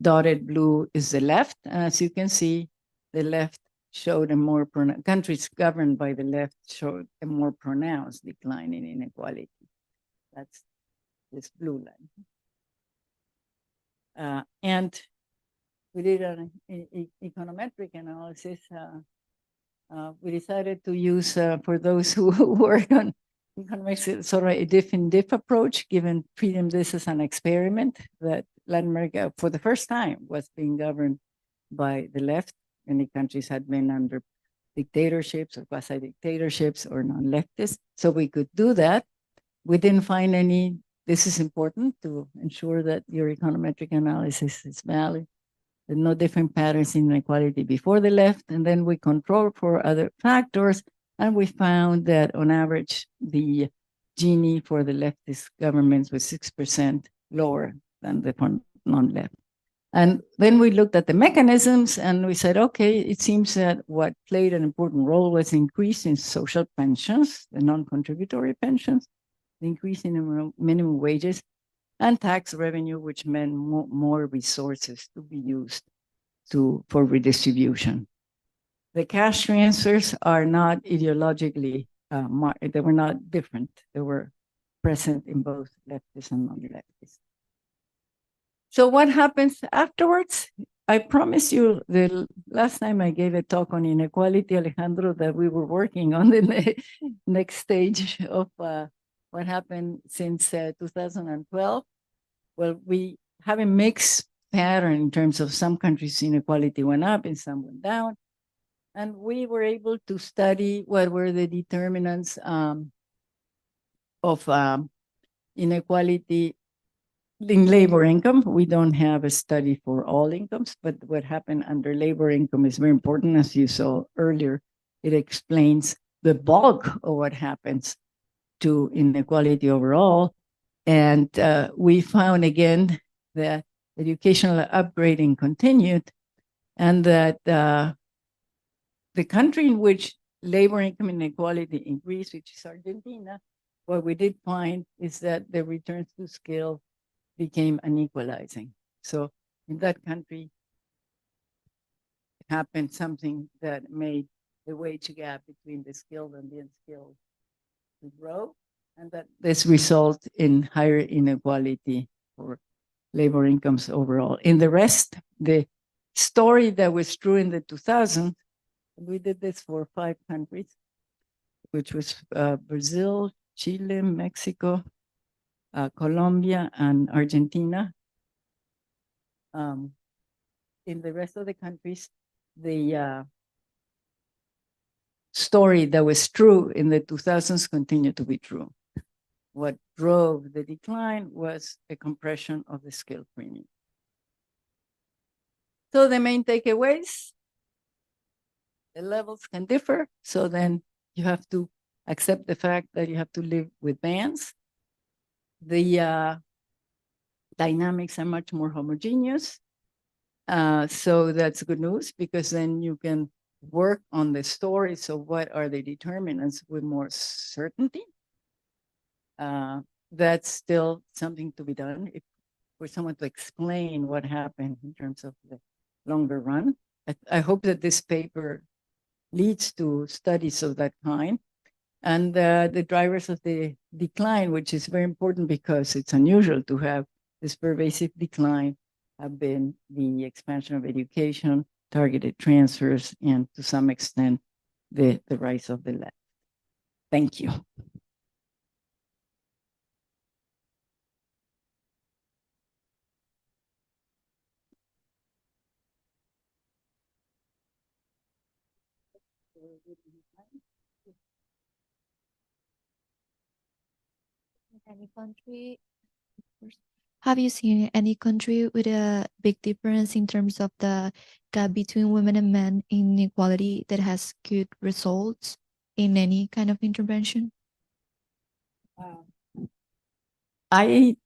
dotted blue is the left. And as you can see, the left showed a more pronounced, countries governed by the left showed a more pronounced decline in inequality. That's this blue line. And we did an econometric analysis. We decided to use, for those who work on economics, sort of a diff approach, given treating this as an experiment that Latin America, for the first time, was being governed by the left. Many countries had been under dictatorships or quasi-dictatorships or non-leftists, so we could do that. We didn't find any. This is important to ensure that your econometric analysis is valid. There's no different patterns in inequality before the left, and then we controlled for other factors, and we found that on average, the Gini for the leftist governments was 6% lower than the non-left. And then we looked at the mechanisms, and we said, okay, it seems that what played an important role was increase in social pensions, the non-contributory pensions, the increase in minimum wages, and tax revenue, which meant more resources to be used for redistribution. The cash transfers are not ideologically, they were not different. They were present in both leftists and non-leftists. So what happens afterwards? I promised you the last time I gave a talk on inequality, Alejandro, that we were working on the next stage of what happened since 2012? Well, we have a mixed pattern in terms of some countries inequality went up and some went down. And we were able to study what were the determinants of inequality in labor income. We don't have a study for all incomes, but what happened under labor income is very important. As you saw earlier, it explains the bulk of what happens to inequality overall. And we found again that educational upgrading continued, and that the country in which labor income inequality increased, which is Argentina, what we did find is that the returns to skill became unequalizing. So in that country happened something that made the wage gap between the skilled and the unskilled to grow, and that this results in higher inequality for labor incomes overall. In the rest, the story that was true in the 2000s, we did this for 5 countries, which was Brazil, Chile, Mexico, Colombia, and Argentina. In the rest of the countries, the story that was true in the 2000s continued to be true. What drove the decline was a compression of the skill premium. So the main takeaways, the levels can differ. So then you have to accept the fact that you have to live with bands. The dynamics are much more homogeneous. So that's good news, because then you can work on the story. So what are the determinants with more certainty? That's still something to be done. If for someone to explain what happened in terms of the longer run. I hope that this paper leads to studies of that kind. And the drivers of the decline, which is very important because it's unusual to have this pervasive decline, have been the expansion of education, targeted transfers, and to some extent, the rise of the left. Thank you. Any country? Have you seen any country with a big difference in terms of the gap between women and men in inequality that has good results in any kind of intervention? I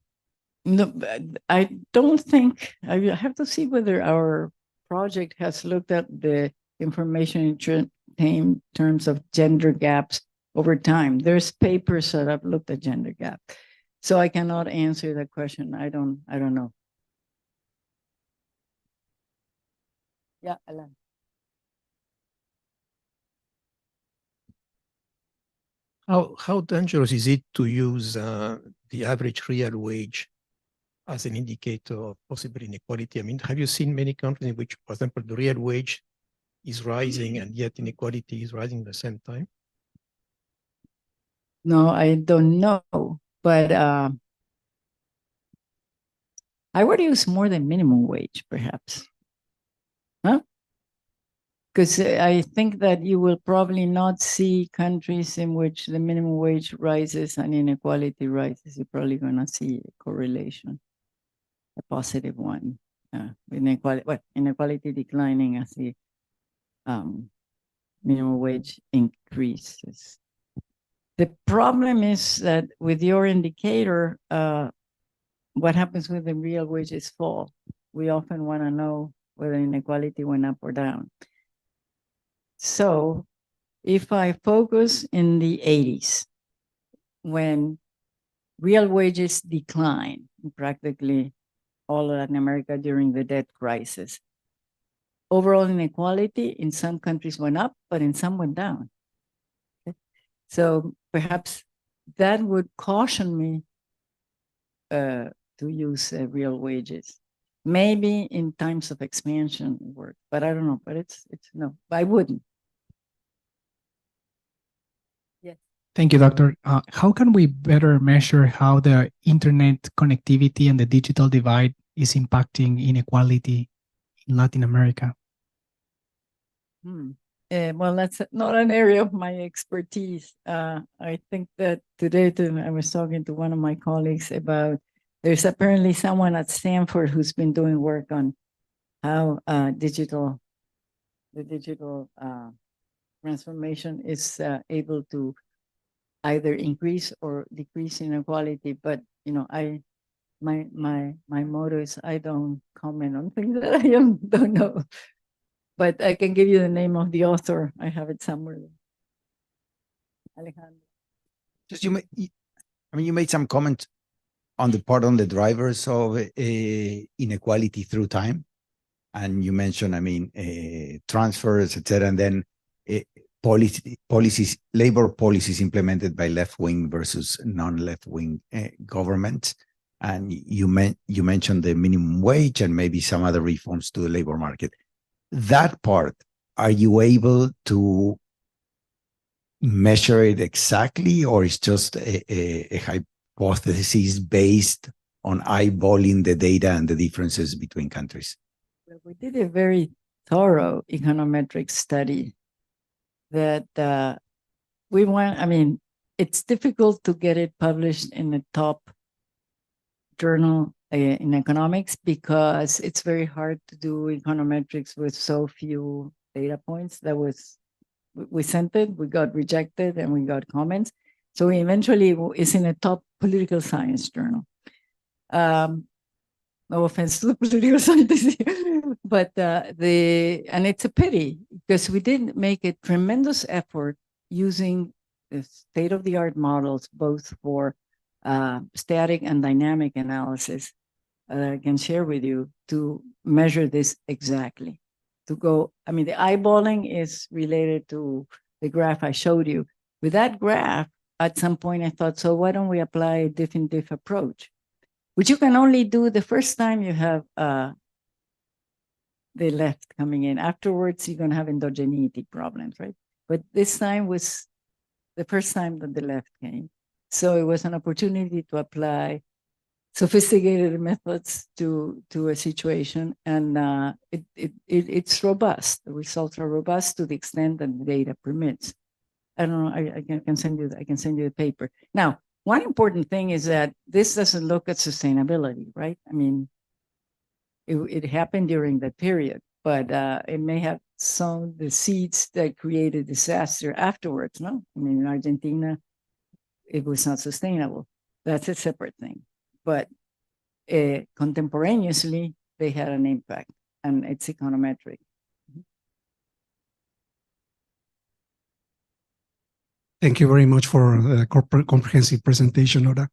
don't think, I have to see whether our project has looked at the information in terms of gender gaps over time. There's papers that have looked at gender gap. So I cannot answer that question. I don't know. Yeah, Alan. How dangerous is it to use the average real wage as an indicator of possible inequality? I mean, have you seen many countries in which, for example, the real wage is rising and yet inequality is rising at the same time? No, I don't know, but I would use more than minimum wage, perhaps. Huh? Because I think that you will probably not see countries in which the minimum wage rises and inequality rises. You're probably going to see a correlation, a positive one. Inequality declining as the minimum wage increases. The problem is that with your indicator, what happens when the real wages fall? We often want to know whether inequality went up or down. So if I focus in the 80s, when real wages decline in practically all of Latin America during the debt crisis, overall inequality in some countries went up, but in some went down. Okay? So perhaps that would caution me to use real wages. Maybe in times of expansion work, but I don't know. But it's no, I wouldn't. Yes. Thank you, Doctor. How can we better measure how the internet connectivity and the digital divide is impacting inequality in Latin America? Well, that's not an area of my expertise. I think that today I was talking to one of my colleagues about there's apparently someone at Stanford who's been doing work on how the digital transformation is able to either increase or decrease inequality. But my motto is I don't comment on things that I don't know. But I can give you the name of the author. I have it somewhere. Alejandro. Just you made some comment on the drivers of inequality through time, and you mentioned, transfers, etc., and then labor policies implemented by left-wing versus non-left-wing governments, and you mentioned the minimum wage and maybe some other reforms to the labor market. That part, are you able to measure it exactly, or it's just a hypothesis based on eyeballing the data and the differences between countries? Well, we did a very thorough econometric study that it's difficult to get it published in the top journal in economics because it's very hard to do econometrics with so few data points. We sent it, we got rejected, and we got comments. So we eventually is in a top political science journal. No offense to the political scientists, but and it's a pity because we did make a tremendous effort using the state-of-the-art models, both for static and dynamic analysis that I can share with you to measure this exactly. The eyeballing is related to the graph I showed you. With that graph, at some point I thought, so why don't we apply a diff approach? Which you can only do the first time you have the left coming in. Afterwards, you're going to have endogeneity problems, right? But this time was the first time that the left came. So it was an opportunity to apply sophisticated methods to a situation, and it's robust. The results are robust to the extent that the data permits. I don't know. I can send you the paper. Now, one important thing is that this doesn't look at sustainability, right? I mean, it happened during that period, but it may have sown the seeds that created disaster afterwards. No, I mean, in Argentina, it was not sustainable. That's a separate thing. But contemporaneously, they had an impact, and it's econometric. Thank you very much for the comprehensive presentation, Nora.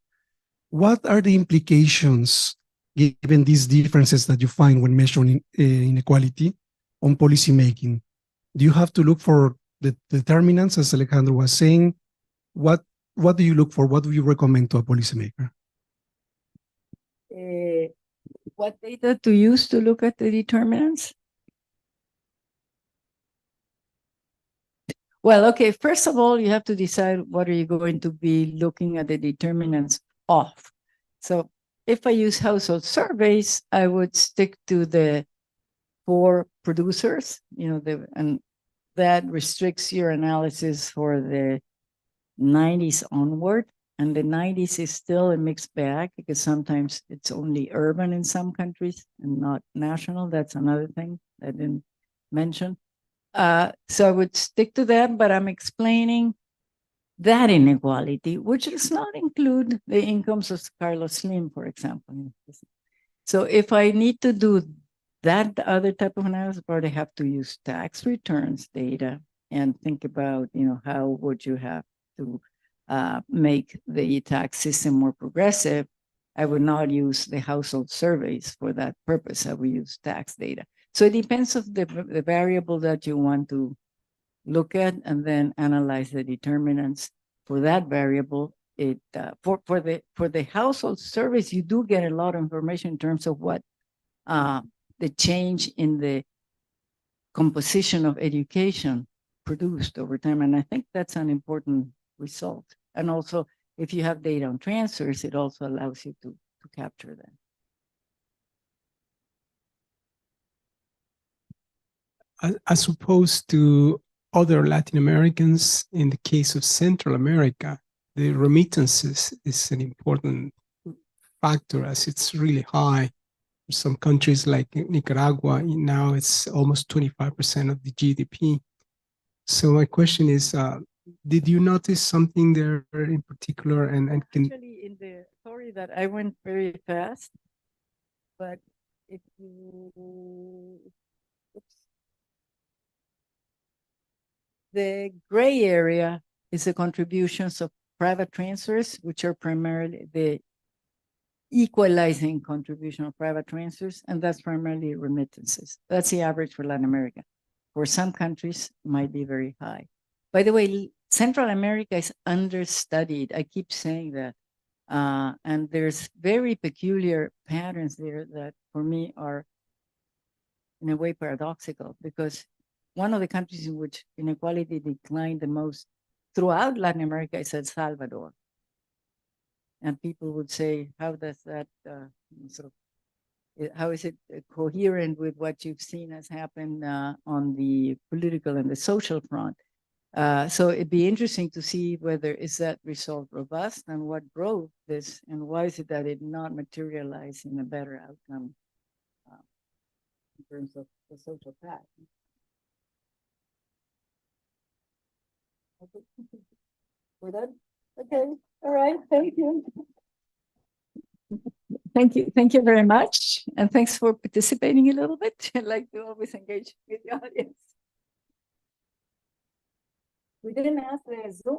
What are the implications, given these differences that you find when measuring inequality, on policymaking? Do you have to look for the determinants, as Alejandro was saying? What do you look for? What do you recommend to a policymaker? What data to use to look at the determinants? Well, okay, first of all, you have to decide what are you going to be looking at the determinants of. So if I use household surveys, I would stick to the 4 producers, and that restricts your analysis for the 90s onward. And the 90s is still a mixed bag because sometimes it's only urban in some countries and not national. That's another thing I didn't mention. So I would stick to that, but I'm explaining that inequality, which does not include the incomes of Carlos Slim, for example. So if I need to do that other type of analysis, I probably have to use tax returns data and think about, how would you have to make the tax system more progressive. I would not use the household surveys for that purpose. I would use tax data. So it depends on the variable that you want to look at, and then analyze the determinants for that variable. For the household surveys, you do get a lot of information in terms of what the change in the composition of education produced over time, and I think that's an important result. And also, if you have data on transfers, it also allows you to capture them. As opposed to other Latin Americans, in the case of Central America, the remittances is an important factor as it's really high. Some countries like Nicaragua, now it's almost 25% of the GDP. So my question is, did you notice something there in particular? And actually, in the story that I went very fast, but if you, oops. The gray area is the contributions of private transfers, which are primarily the equalizing contribution of private transfers, and that's primarily remittances. That's the average for Latin America. For some countries, might be very high. By the way, Central America is understudied. I keep saying that. And there's very peculiar patterns there that for me are in a way paradoxical, because one of the countries in which inequality declined the most throughout Latin America is El Salvador. And people would say, how does that, how is it coherent with what you've seen has happened on the political and the social front? So it'd be interesting to see whether is that result robust and what drove this, and why is it that it not materialized in a better outcome in terms of the social path. Okay. We're done? Okay, all right, thank you. Thank you very much. And thanks for participating a little bit. I like to always engage with the audience. We didn't ask the Zoom